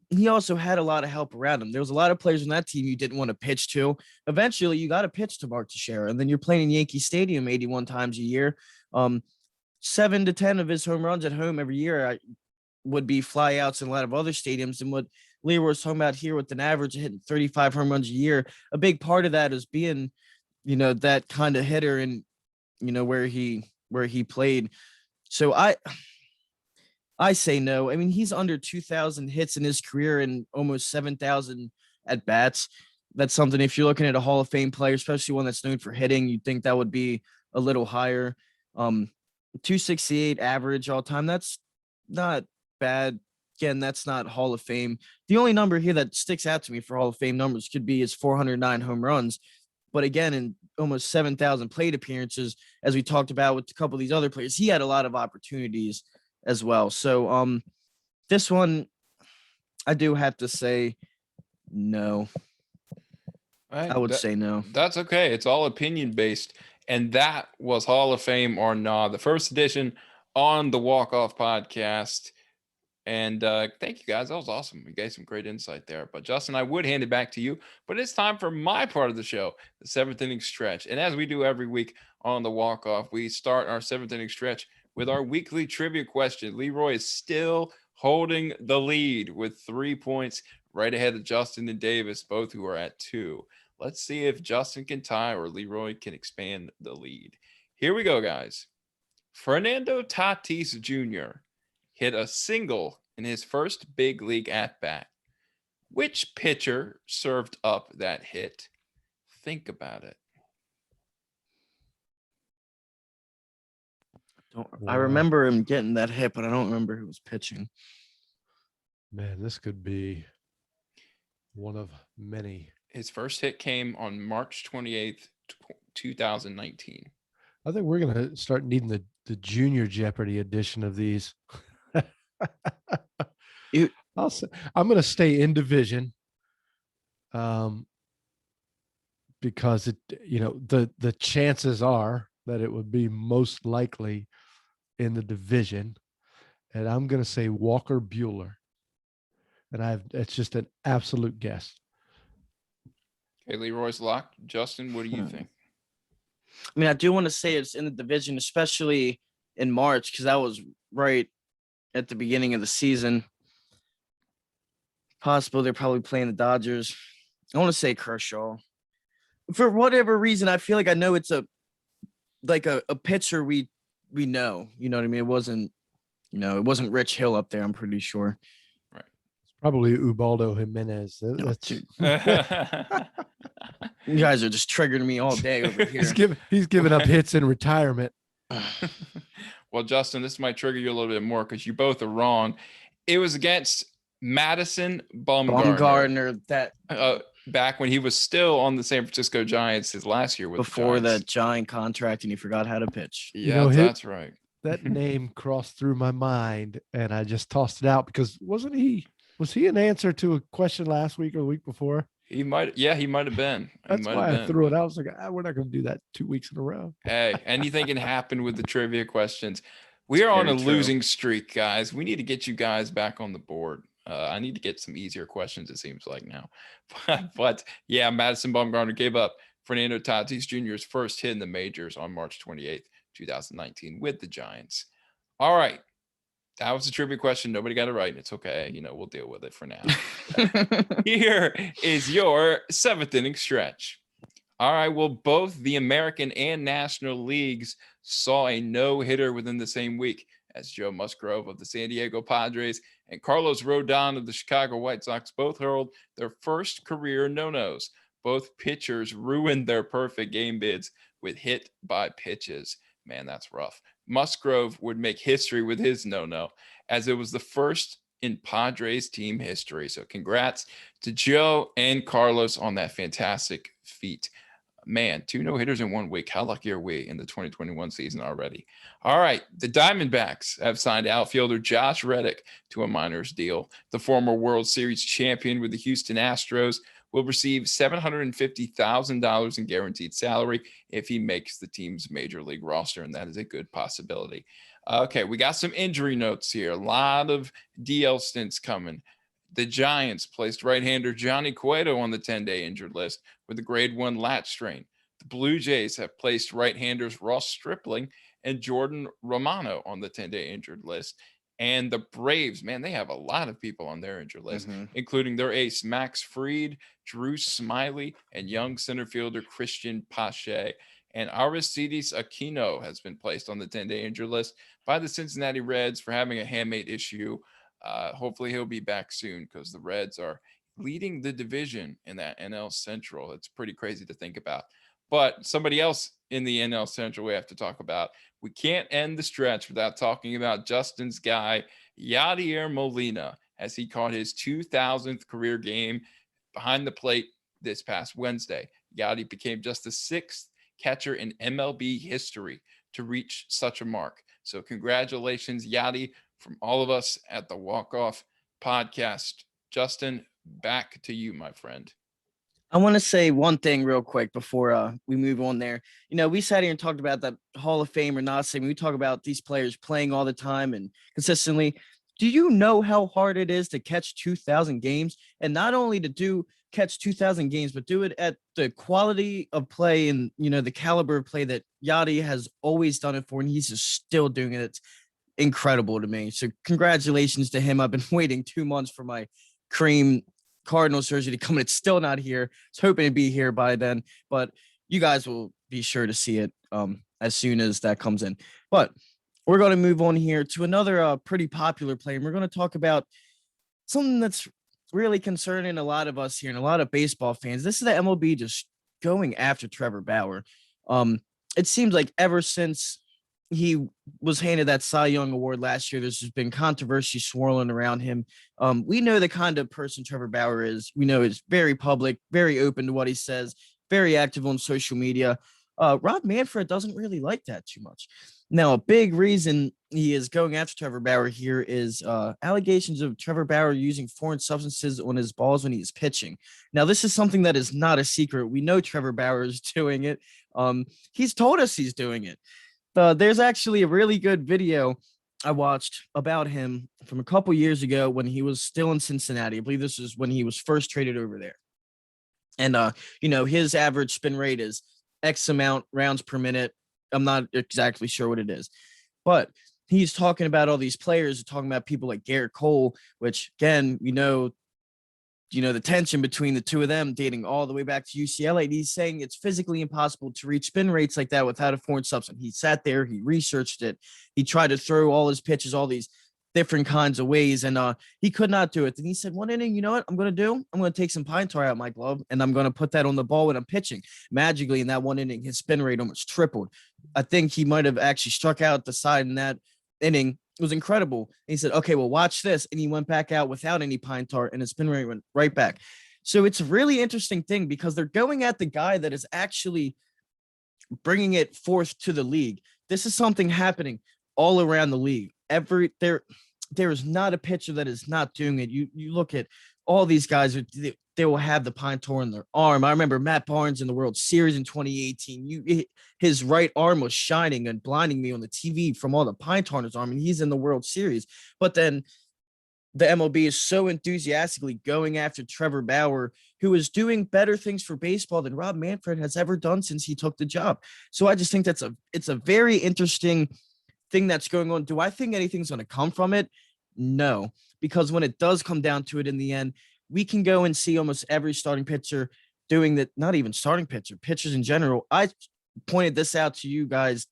He also had a lot of help around him. There was a lot of players on that team you didn't want to pitch to. Eventually, you got to pitch to Mark Teixeira, and then you're playing in Yankee Stadium 81 times a year. 7 to 10 of his home runs at home every year would be flyouts in a lot of other stadiums. And what Leroy was talking about here with an average of hitting 35 home runs a year, a big part of that is being, that kind of hitter and, where he played. So I say no. I mean, he's under 2,000 hits in his career and almost 7,000 at bats. That's something, if you're looking at a Hall of Fame player, especially one that's known for hitting, you'd think that would be a little higher. 268 average all time. That's not bad. Again, that's not Hall of Fame. The only number here that sticks out to me for Hall of Fame numbers could be his 409 home runs. But again, in almost 7,000 plate appearances, as we talked about with a couple of these other players, he had a lot of opportunities as well. So this one, I do have to say no. I would say no. That's okay. It's all opinion based. And that was Hall of Fame or Nah, the first edition on the Walk Off podcast. And thank you guys. That was awesome. You gave some great insight there. But Justin, I would hand it back to you. But it's time for my part of the show, the seventh inning stretch. And as we do every week on the Walk Off, we start our seventh inning stretch with our weekly trivia question. Leroy is still holding the lead with 3 points, right ahead of Justin and Davis, both who are at 2. Let's see if Justin can tie or Leroy can expand the lead. Here we go, guys. Fernando Tatis Jr. hit a single in his first big league at-bat. Which pitcher served up that hit? Think about it. I remember him getting that hit, but I don't remember who was pitching. Man, this could be one of many. His first hit came on March 28th, 2019. I think we're going to start needing the Junior Jeopardy edition of these. I'm going to stay in division because the chances are that it would be most likely in the division. And I'm going to say Walker Buehler. And it's just an absolute guess. Okay, Leroy's locked. Justin, what do you think? I mean, I do want to say it's in the division, especially in March, because that was right at the beginning of the season. Possible they're probably playing the Dodgers. I want to say Kershaw. For whatever reason, I feel like I know it's a pitcher we know. You know what I mean? It wasn't Rich Hill up there, I'm pretty sure. Right. It's probably Ubaldo Jimenez. You guys are just triggering me all day over here. He's giving up hits in retirement. Well, Justin, this might trigger you a little bit more because you both are wrong. It was against Madison Bumgarner. That back when he was still on the San Francisco Giants his last year with before the Giant contract, and he forgot how to pitch. Yeah, that's right. That name crossed through my mind, and I just tossed it out because was he an answer to a question last week or the week before? He might have been. That's why I threw it out. I was like, we're not going to do that 2 weeks in a row. Hey, anything can happen with the trivia questions. We are on a losing streak, guys. We need to get you guys back on the board. I need to get some easier questions, it seems like now. But yeah, Madison Bumgarner gave up Fernando Tatis Jr.'s first hit in the majors on March 28th, 2019 with the Giants. All right. That was a trivia question. Nobody got it right. It's okay. We'll deal with it for now. Here is your 7th inning stretch. All right. Well, both the American and National Leagues saw a no-hitter within the same week, as Joe Musgrove of the San Diego Padres and Carlos Rodon of the Chicago White Sox both hurled their first career no-nos. Both pitchers ruined their perfect game bids with hit by pitches. Man, that's rough. Musgrove would make history with his no-no, as it was the first in Padres team history. So congrats to Joe and Carlos on that fantastic feat. Man, 2 no-hitters in 1 week. How lucky are we in the 2021 season already? All right, the Diamondbacks have signed outfielder Josh Reddick to a minors deal. The former World Series champion with the Houston Astros will receive $750,000 in guaranteed salary if he makes the team's major league roster, and that is a good possibility. Okay, we got some injury notes here. A lot of DL stints coming. The Giants placed right-hander Johnny Cueto on the 10-day injured list with a grade 1 lat strain. The Blue Jays have placed right-handers Ross Stripling and Jordan Romano on the 10-day injured list. And the Braves, man, they have a lot of people on their injured list, including their ace Max Fried, Drew Smiley, and young center fielder Christian Pache. And Aristides Aquino has been placed on the 10-day injured list by the Cincinnati Reds for having a hamate issue. Hopefully he'll be back soon, because the Reds are leading the division in that NL Central. It's pretty crazy to think about. But somebody else in the NL Central we have to talk about. We can't end the stretch without talking about Justin's guy, Yadier Molina, as he caught his 2,000th career game behind the plate this past Wednesday. Yadi became just the 6th catcher in MLB history to reach such a mark. So congratulations, Yadi, from all of us at the Walk Off Podcast. Justin, back to you, my friend. I want to say one thing real quick before we move on there. We sat here and talked about that Hall of Fame or not saying. We talk about these players playing all the time and consistently. Do you know how hard it is to catch 2,000 games? And not only to catch 2,000 games, but do it at the quality of play and, the caliber of play that Yadi has always done it for. And he's just still doing it. It's incredible to me. So congratulations to him. I've been waiting 2 months for my cream Cardinals jersey to come in. It's still not here. I was hoping to be here by then, but you guys will be sure to see it as soon as that comes in. But we're going to move on here to another pretty popular player. And we're going to talk about something that's really concerning a lot of us here and a lot of baseball fans. This is the MLB just going after Trevor Bauer. It seems like ever since he was handed that Cy Young Award last year, there's just been controversy swirling around him. We know the kind of person Trevor Bauer is. We know he's very public, very open to what he says, very active on social media. Rob Manfred doesn't really like that too much. Now, a big reason he is going after Trevor Bauer here is allegations of Trevor Bauer using foreign substances on his balls when he's pitching. Now, this is something that is not a secret. We know Trevor Bauer is doing it. He's told us he's doing it. There's actually a really good video I watched about him from a couple years ago when he was still in Cincinnati. I believe this is when he was first traded over there. And, his average spin rate is X amount rounds per minute. I'm not exactly sure what it is, but he's talking about all these players, talking about people like Garrett Cole, which again, the tension between the two of them dating all the way back to UCLA. And he's saying it's physically impossible to reach spin rates like that without a foreign substance. He sat there, he researched it. He tried to throw all his pitches, all these different kinds of ways, and he could not do it. Then he said, one inning, you know what I'm going to do? I'm going to take some pine tar out of my glove, and I'm going to put that on the ball when I'm pitching. Magically, in that one inning, his spin rate almost tripled. I think he might have actually struck out the side in that inning. It was incredible. And he said, okay, well, watch this. And he went back out without any pine tar, and his spin rate went right back. So it's a really interesting thing because they're going at the guy that is actually bringing it forth to the league. This is something happening all around the league. There is not a pitcher that is not doing it. You look at all these guys. they will have the pine tar in their arm. I remember Matt Barnes in the World Series in 2018. His right arm was shining and blinding me on the TV from all the pine tar in his arm, and he's in the World Series. But then the MLB is so enthusiastically going after Trevor Bauer, who is doing better things for baseball than Rob Manfred has ever done since he took the job. So I just think it's a very interesting thing that's going on. Do I think anything's going to come from it? No, because when it does come down to it in the end, we can go and see almost every starting pitcher doing that. Not even starting pitchers in general. I pointed this out to you guys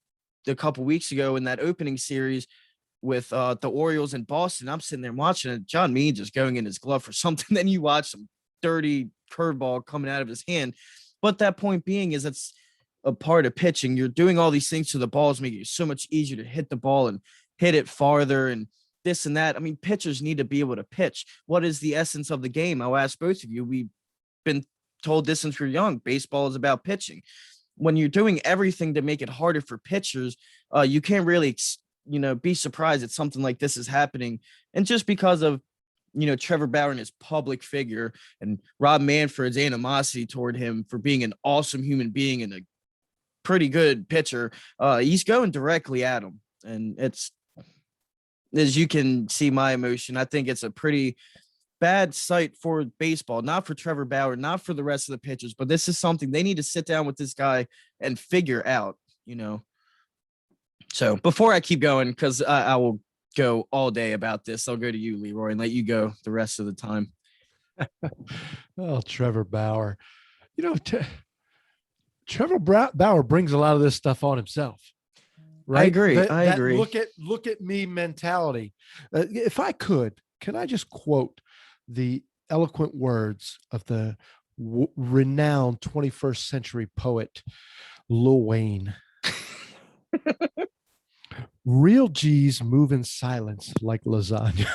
a couple weeks ago in that opening series with the Orioles in Boston. I'm sitting there watching it. John Means just going in his glove for something. Then you watch some dirty curveball coming out of his hand. But that point being is that's a part of pitching. You're doing all these things to the balls, making it so much easier to hit the ball and hit it farther and this and that. I mean, pitchers need to be able to pitch. What is the essence of the game? I'll ask both of you. We've been told this since we're young. Baseball is about pitching. When you're doing everything to make it harder for pitchers, you can't really be surprised that something like this is happening. And just because of, Trevor Bauer and his public figure and Rob Manfred's animosity toward him for being an awesome human being and a pretty good pitcher, he's going directly at him. And it's, as you can see my emotion, I think it's a pretty bad sight for baseball, not for Trevor Bauer, not for the rest of the pitchers, but this is something they need to sit down with this guy and figure out, So before I keep going, because I will go all day about this, I'll go to you, Leroy, and let you go the rest of the time. Oh, Trevor Bauer. Trevor Bauer brings a lot of this stuff on himself. Right? I agree. Look at me mentality. If I could, can I just quote the eloquent words of the renowned 21st century poet, Lil Wayne? Real G's move in silence like lasagna.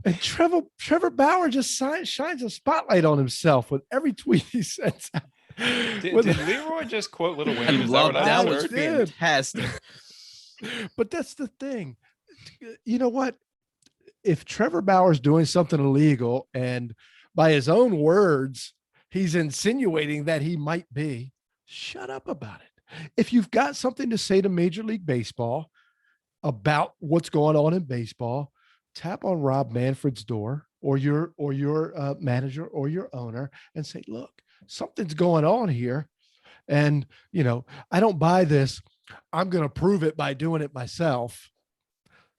And Trevor Bauer just shines a spotlight on himself with every tweet he sends out. Did Leroy just quote Little Wayne? I love that. Was fantastic. But that's the thing. You know what? If Trevor Bauer's doing something illegal and by his own words, he's insinuating that he might be, shut up about it. If you've got something to say to Major League Baseball about what's going on in baseball, tap on Rob Manfred's door or your manager or your owner and say, look, something's going on here. And, I don't buy this. I'm going to prove it by doing it myself.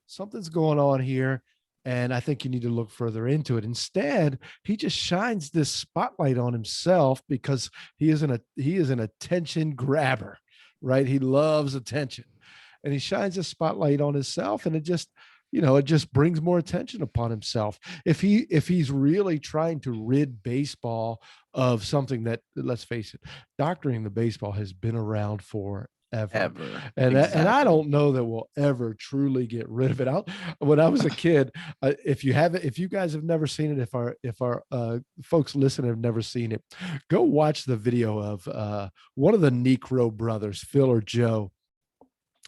Something's going on here. And I think you need to look further into it. Instead, he just shines this spotlight on himself because he is an attention grabber, right? He loves attention. And he shines a spotlight on himself, and it just brings more attention upon himself. If he's really trying to rid baseball of something that, let's face it, doctoring the baseball has been around forever. And I don't know that we'll ever truly get rid of it. When I was a kid, if you guys have never seen it, if our folks listening have never seen it, go watch the video of one of the Necro brothers, Phil or Joe,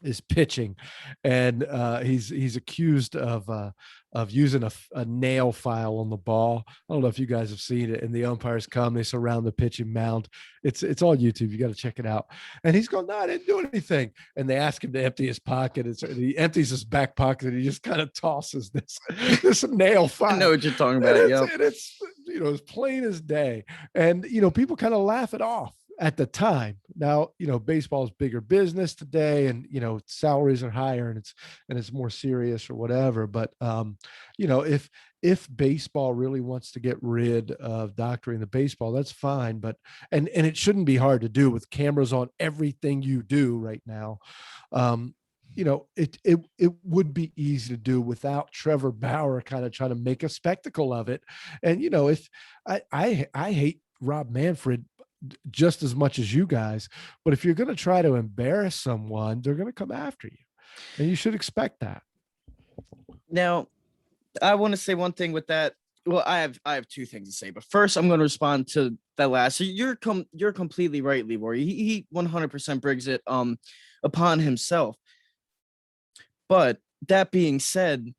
is pitching, and he's accused of using a nail file on the ball. I don't know if you guys have seen it. And the umpires come, they surround the pitching mound. It's on YouTube. You got to check it out. And he's going, no, I didn't do anything. And they ask him to empty his pocket. And he empties his back pocket, and he just kind of tosses this nail file. I know what you're talking about. And it's as plain as day. And people kind of laugh it off at the time. Now, baseball is bigger business today, and salaries are higher, and it's more serious or whatever. But if baseball really wants to get rid of doctoring the baseball, that's fine. But and it shouldn't be hard to do with cameras on everything you do right now. It would be easy to do without Trevor Bauer kind of trying to make a spectacle of it. And if I hate Rob Manfred just as much as you guys, but if you're going to try to embarrass someone, they're going to come after you, and you should expect that. Now, I want to say one thing with that. Well, I have two things to say, but first I'm going to respond to that last. So you're completely right, Leroy. He 100% brings it upon himself. But that being said,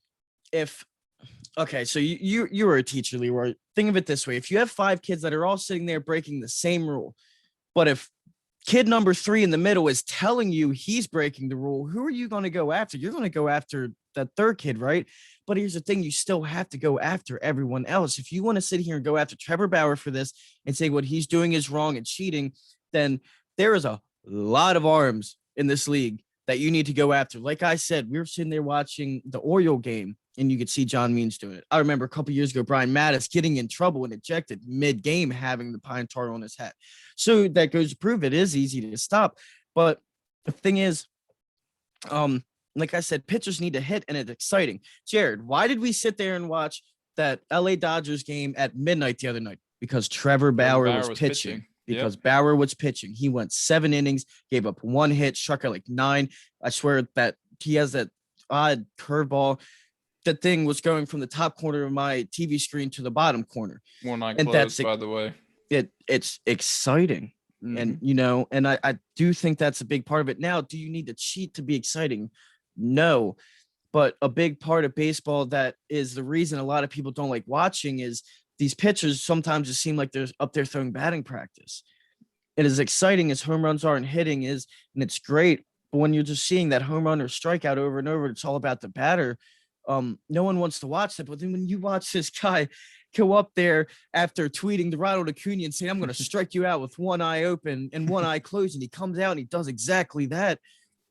so you were a teacher, Leroy. think of it this way. If you have 5 kids that are all sitting there breaking the same rule, but if kid number 3 in the middle is telling you he's breaking the rule, who are you going to go after? You're going to go after that third kid, right? But here's the thing, you still have to go after everyone else. If you want to sit here and go after Trevor Bauer for this and say what he's doing is wrong and cheating, then there is a lot of arms in this league that you need to go after. Like I said, we were sitting there watching the Oriole game, and you could see John Means doing it. I remember a couple years ago, Brian Mattis getting in trouble and ejected mid-game, having the pine tar on his hat. So that goes to prove it is easy to stop. But the thing is, like I said, pitchers need to hit, and it's exciting. Jared, why did we sit there and watch that LA Dodgers game at midnight the other night? Because Trevor Bauer was pitching. Because Bauer was pitching. He went 7 innings, gave up 1 hit, struck out like 9. I swear that he has that odd curveball. That thing was going from the top corner of my TV screen to the bottom corner. One eye closed, by the way. It's exciting. And, and I do think that's a big part of it. Now, do you need to cheat to be exciting? No. But a big part of baseball that is the reason a lot of people don't like watching is these pitchers sometimes just seem like they're up there throwing batting practice. And as exciting as home runs are and hitting is, and it's great, but when you're just seeing that home run or strikeout over and over, it's all about the batter. No one wants to watch that. But then when you watch this guy go up there after tweeting to Ronald Acuna and saying, I'm going to strike you out with one eye open and one eye closed, and he comes out and he does exactly that.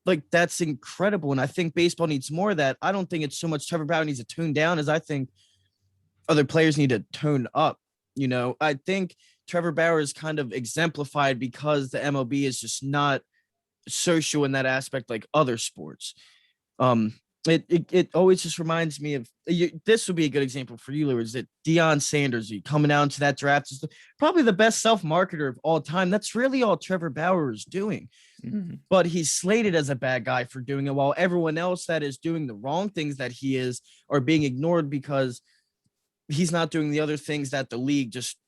Like, that's incredible. And I think baseball needs more of that. I don't think it's so much Trevor Bauer needs to tone down as I think other players need to tone up. I think Trevor Bauer is kind of exemplified because the MLB is just not social in that aspect like other sports. It always just reminds me of this would be a good example for you, Leroy, is that Deion Sanders coming out into that draft is probably the best self-marketer of all time. That's really all Trevor Bauer is doing. Mm-hmm. But he's slated as a bad guy for doing it, while everyone else that is doing the wrong things that he is are being ignored because he's not doing the other things that the league just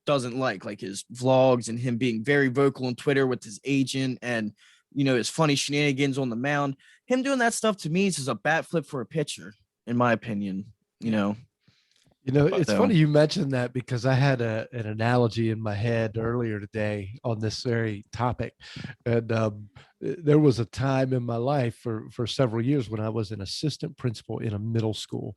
doesn't like his vlogs and him being very vocal on Twitter with his agent and, his funny shenanigans on the mound. Him doing that stuff to me is a bat flip for a pitcher, in my opinion, It's funny you mentioned that because I had an analogy in my head earlier today on this very topic. And there was a time in my life for several years when I was an assistant principal in a middle school,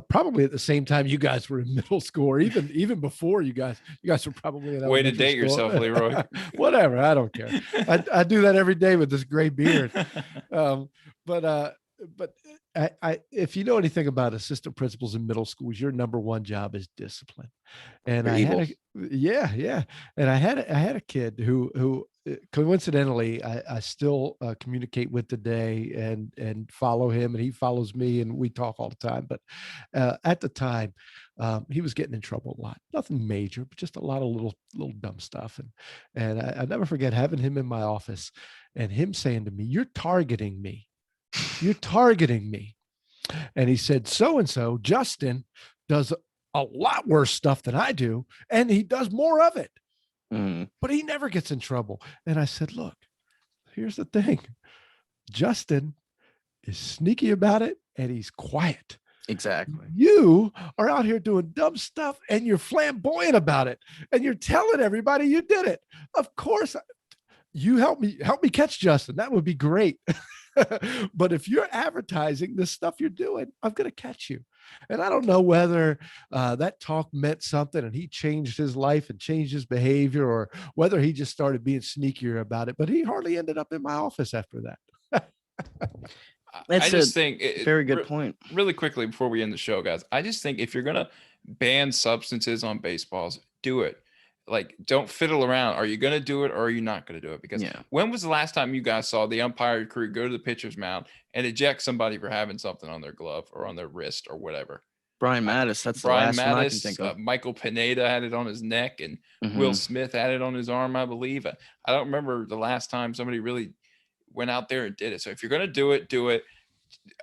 probably at the same time you guys were in middle school, or even before you guys were probably in way to date school. Yourself, Leroy. Whatever, I don't care. I do that every day with this gray beard. But if you know anything about assistant principals in middle schools, your number one job is discipline. And I had and I had a kid who coincidentally I still communicate with today and follow him, and he follows me, and we talk all the time. But at the time, he was getting in trouble a lot. Nothing major, but just a lot of little dumb stuff. And I never forget having him in my office and him saying to me, "You're targeting me. You're targeting me." And he said, so-and-so, Justin, does a lot worse stuff than I do, and he does more of it. But he never gets in trouble. And I said, look, here's the thing. Justin is sneaky about it, and he's quiet. Exactly. You are out here doing dumb stuff, and you're flamboyant about it, and you're telling everybody you did it. Of course, you help me catch Justin. That would be great. But if you're advertising this stuff you're doing, I'm going to catch you. And I don't know whether that talk meant something and he changed his life and changed his behavior, or whether he just started being sneakier about it. But he hardly ended up in my office after that. I just think very good point. Really quickly before we end the show, guys, I just think if you're going to ban substances on baseballs, do it. Like, don't fiddle around. Are you going to do it or are you not going to do it? Because when was the last time you guys saw the umpire crew go to the pitcher's mound and eject somebody for having something on their glove or on their wrist or whatever? Brian Mattis. That's Brian the last one I can think of. Michael Pineda had it on his neck, and Will Smith had it on his arm, I believe. I don't remember the last time somebody really went out there and did it. So if you're going to do it, do it.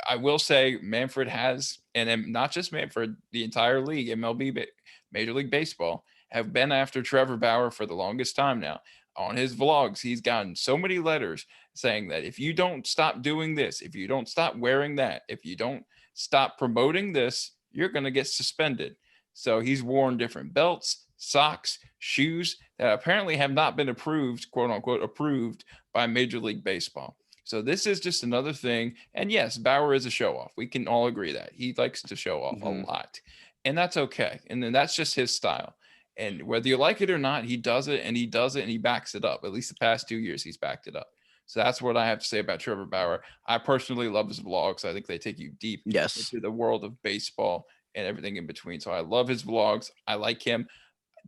I will say Manfred has, and not just Manfred, the entire league, MLB, Major League Baseball, have been after Trevor Bauer for the longest time now. On his vlogs, he's gotten so many letters saying that if you don't stop doing this, if you don't stop wearing that, if you don't stop promoting this, you're going to get suspended. So he's worn different belts, socks, shoes that apparently have not been approved, quote unquote, approved by Major League Baseball. So this is just another thing. And yes, Bauer is a show off. We can all agree that he likes to show off a lot, and that's okay. And then that's just his style. And whether you like it or not, he does it and he does it and he backs it up. At least the past 2 years, he's backed it up. So that's what I have to say about Trevor Bauer. I personally love his vlogs. I think they take you deep Yes. into the world of baseball and everything in between. So I love his vlogs. I like him.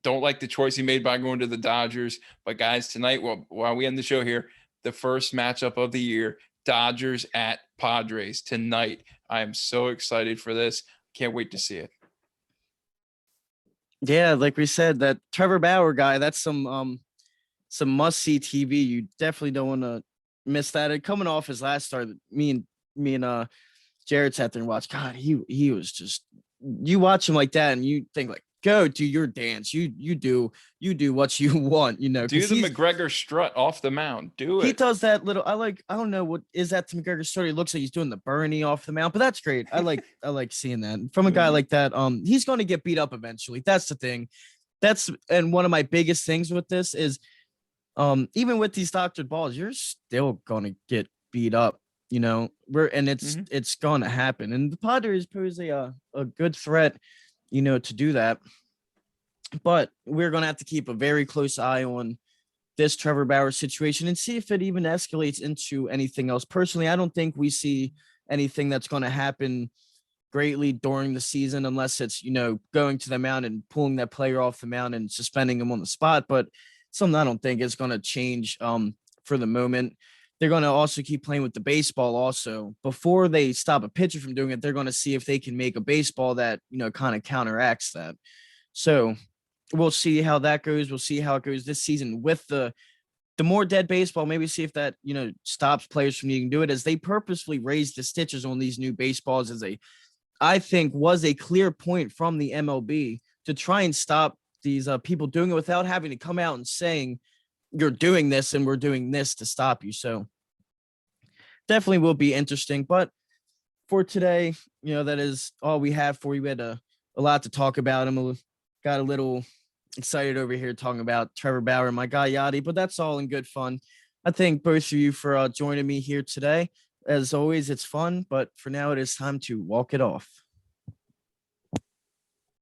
Don't like the choice he made by going to the Dodgers. But guys, tonight, while we end the show here, the first matchup of the year, Dodgers at Padres tonight. I am so excited for this. Can't wait to see it. Yeah, like we said, that Trevor Bauer guy, that's some must-see TV. You definitely don't want to miss that. And coming off his last start, me and Jared sat there and watched. God, he was just, you watch him like that and you think like, go do your dance. You do what you want, you know. Do 'cause the McGregor strut off the mound. Do it. he does that little, I don't know what is that to McGregor's story. It looks like he's doing the Bernie off the mound, but that's great. I like seeing that from a guy like that. He's going to get beat up eventually. That's the thing. And one of my biggest things with this is, even with these doctored balls, you're still going to get beat up, you know, it's going to happen. And the Padres pose a good threat, you know, to do that. But we're going to have to keep a very close eye on this Trevor Bauer situation and see if it even escalates into anything else. Personally, I don't think we see anything that's going to happen greatly during the season unless it's, you know, going to the mound and pulling that player off the mound and suspending him on the spot. But something I don't think is going to change for the moment. They're going to also keep playing with the baseball also. Before they stop a pitcher from doing it, they're going to see if they can make a baseball that, you know, kind of counteracts that. So we'll see how that goes. We'll see how it goes this season with the more dead baseball. Maybe see if that, you know, stops players from needing to do it, as they purposefully raised the stitches on these new baseballs I think was a clear point from the MLB to try and stop these people doing it without having to come out and saying, you're doing this and we're doing this to stop you. So definitely will be interesting. But for today, you know, that is all we have for you. We had a lot to talk about. Got a little excited over here talking about Trevor Bauer and my guy Yachty, but that's all in good fun. I thank both of you for joining me here today. As always, it's fun, but for now it is time to walk it off.